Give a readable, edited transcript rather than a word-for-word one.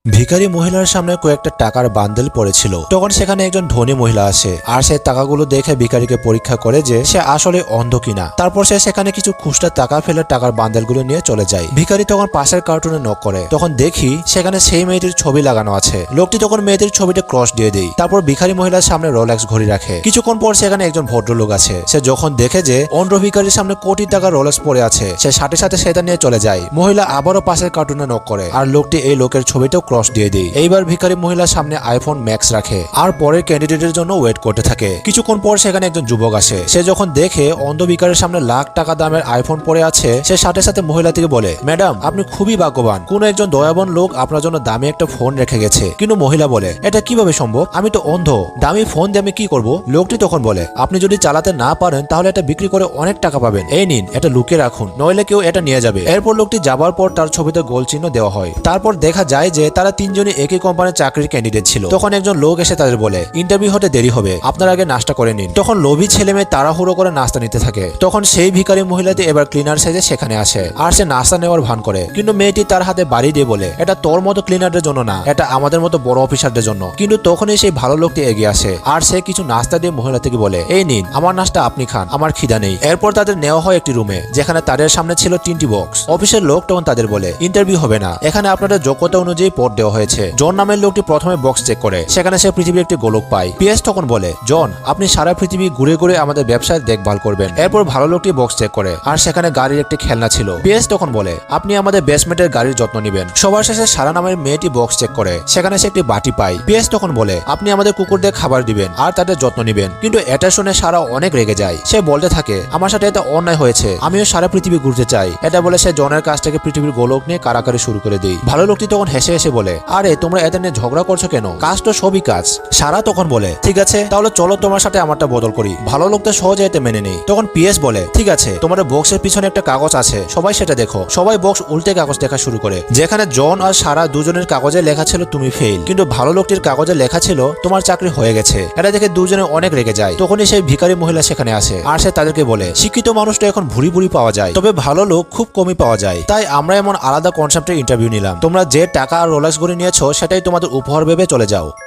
ভিখারি মহিলার সামনে কয়েকটা টাকার বান্ডেল পড়েছিল। তখন সেখানে একজন ধনী মহিলা আসে আর সে টাকাগুলো দেখে ভিখারিকে পরীক্ষা করে যে সে আসলে অন্ধ কিনা। তারপর সে সেখানে কিছু খুচরা টাকা ফেলে টাকার বান্ডেলগুলো নিয়ে চলে যায়। ভিখারি তখন পাশের কার্টুনে নক করে, তখন দেখি সেখানে সেই মেয়েটির ছবি লাগানো আছে। লোকটি তখন মেয়েটির ছবিটা ক্রস দিয়ে দেয়। তারপর ভিখারি মহিলার সামনে রোলেক্স ঘড়ি রাখে। কিছুক্ষণ পর সেখানে একজন ভদ্রলোক আছে। সে যখন দেখে যে অন্ধ ভিখারির সামনে কোটি টাকার রোলেক্স পড়ে আছে, সে সাথে সাথে সেটা নিয়ে চলে যায়। মহিলা আবারও পাশের কার্টুনে নক করে আর লোকটি এই লোকের ছবিটাও ক্রস দিয়ে দেয়। এইবার ভিখারি মহিলার সামনে আইফোন ম্যাক্স রাখে আর পরের ক্যান্ডিডেটের জন্য ওয়েট করতে থাকে। কিছুক্ষণ পর সেখানে একজন যুবক আসে। সে যখন দেখে অন্ধ ভিখারির সামনে লাখ টাকা দামের আইফোন পড়ে আছে, সে সাথে সাথে মহিলাটিকে বলে, ম্যাডাম আপনি খুবই ভাগ্যবান, কোন একজন দয়াবান লোক আপনার জন্য দামি একটা ফোন রেখে গেছে। কিন্তু মহিলা বলে, এটা কিভাবে সম্ভব? আমি তো অন্ধ, দামি ফোন দিয়ে আমি কি করব? লোকটি তখন বলে, আপনি যদি চালাতে না পারেন তাহলে এটা বিক্রি করে অনেক টাকা পাবেন। এই নিন, এটা লুকিয়ে রাখুন, নইলে কেউ এটা নিয়ে যাবে। এরপর লোকটি যাবার পর তার ছবিতে গোল চিহ্ন দেওয়া হয়। তারপর দেখা যায় যে তারা তিনজনই একই কোম্পানির চাকরির ক্যান্ডিডেট ছিল। তখন একজন লোক এসে তাদের বলে, ইন্টারভিউ হতে দেরি হবে, আপনার আগে নাস্তা করে নিন। তখন লোভী ছেলে মেয়ে তাড়াহুড়ো করে নাস্তা নিতে থাকে। তখন সেই ভিখারি মহিলাটি এবার ক্লিনার সাইজে সেখানে আসে আর সে নাস্তা নেওয়ার ভান করে। কিন্তু মেয়েটি তার হাতে বাড়ি দিয়ে বলে, এটা তোর মতো ক্লিনারদের জন্য না, এটা আমাদের মতো বড় অফিসারদের জন্য। কিন্তু তখনই সেই ভালো লোকটি এগিয়ে আসে আর সে কিছু নাস্তা দিয়ে মহিলাটিকে বলে, এই নিন, আমার নাস্তা আপনি খান, আমার খিদা নেই। এরপর তাদের নেওয়া হয় একটি রুমে, যেখানে তাদের সামনে ছিল 3টি বক্স। অফিসের লোক তখন তাদের বলে, ইন্টারভিউ হবে না, এখানে আপনাদের যোগ্যতা অনুযায়ী পদ দেওয়া হয়েছে। জন নামের লোকটি প্রথমে বক্স চেক করে, সেখানে সে পৃথিবীর একটি গোলক পায়। পিএস তখন বলে, জন আপনি সারা পৃথিবী ঘুরে ঘুরে আমাদের ব্যবসায় দেখভাল করবেন। এরপর ভালো লোকটি বক্স চেক করে আর সেখানে গাড়ির একটি খেলনা ছিল। পিএস তখন বলে, আপনি আমাদের বেসমেন্টের গাড়ির যত্ন নেবেন। সবার শেষে সারা নামের মেয়েটি বক্স চেক করে, সেখানে সে একটি বাটি পায়। পিএস তখন বলে, আপনি আমাদের কুকুরদের খাবার দিবেন আর তাদের যত্ন নেবেন। কিন্তু এটা শুনে সারা অনেক রেগে যায়। সে বলতে থাকে, আমার সাথে এটা অন্যায় হয়েছে, আমিও সারা পৃথিবী ঘুরতে চাই। এটা বলে সে জনের কাছ থেকে পৃথিবীর গোলক নিয়ে কারাকারি শুরু করে দেয়। ভালো লোকটি তখন হেসে হেসে বলে, আরে তোমরা এটা নিয়ে ঝগড়া করছো কেন? কাজ তো সবই কাজ। সারা তখন বলে, ঠিক আছে তাহলে চলো তোমার সাথে আমারটা বদল করি। ভালো লোকটা সহজে এতে মেনে নেই। তখন পিএস বলে, ঠিক আছে, তোমাদের বক্সের পিছনে একটা কাগজ আছে, সবাই সেটা দেখো। সবাই বক্স উল্টে কাগজ দেখা শুরু করে, যেখানে জন আর সারা দুজনের কাগজে লেখা ছিল তুমি ফেল, কিন্তু ভালো লোকটির কাগজে লেখা ছিল তোমার চাকরি হয়ে গেছে। এটা দেখে দুজনে অনেক রেগে যায়। তখনই সেই ভিখারি মহিলা সেখানে আসে আর সে তাদেরকে বলে, শিক্ষিত মানুষটা এখন ভুরি ভুরি পাওয়া যায়, তবে ভালো লোক খুব কমই পাওয়া যায়। তাই আমরা এমন আলাদা কনসেপ্টের ইন্টারভিউ নিলাম। তোমরা যে টাকা আর রোলেক্স ঘড়ি নিয়েছো সেটাই তোমাদের উপহার ভেবে চলে যাও।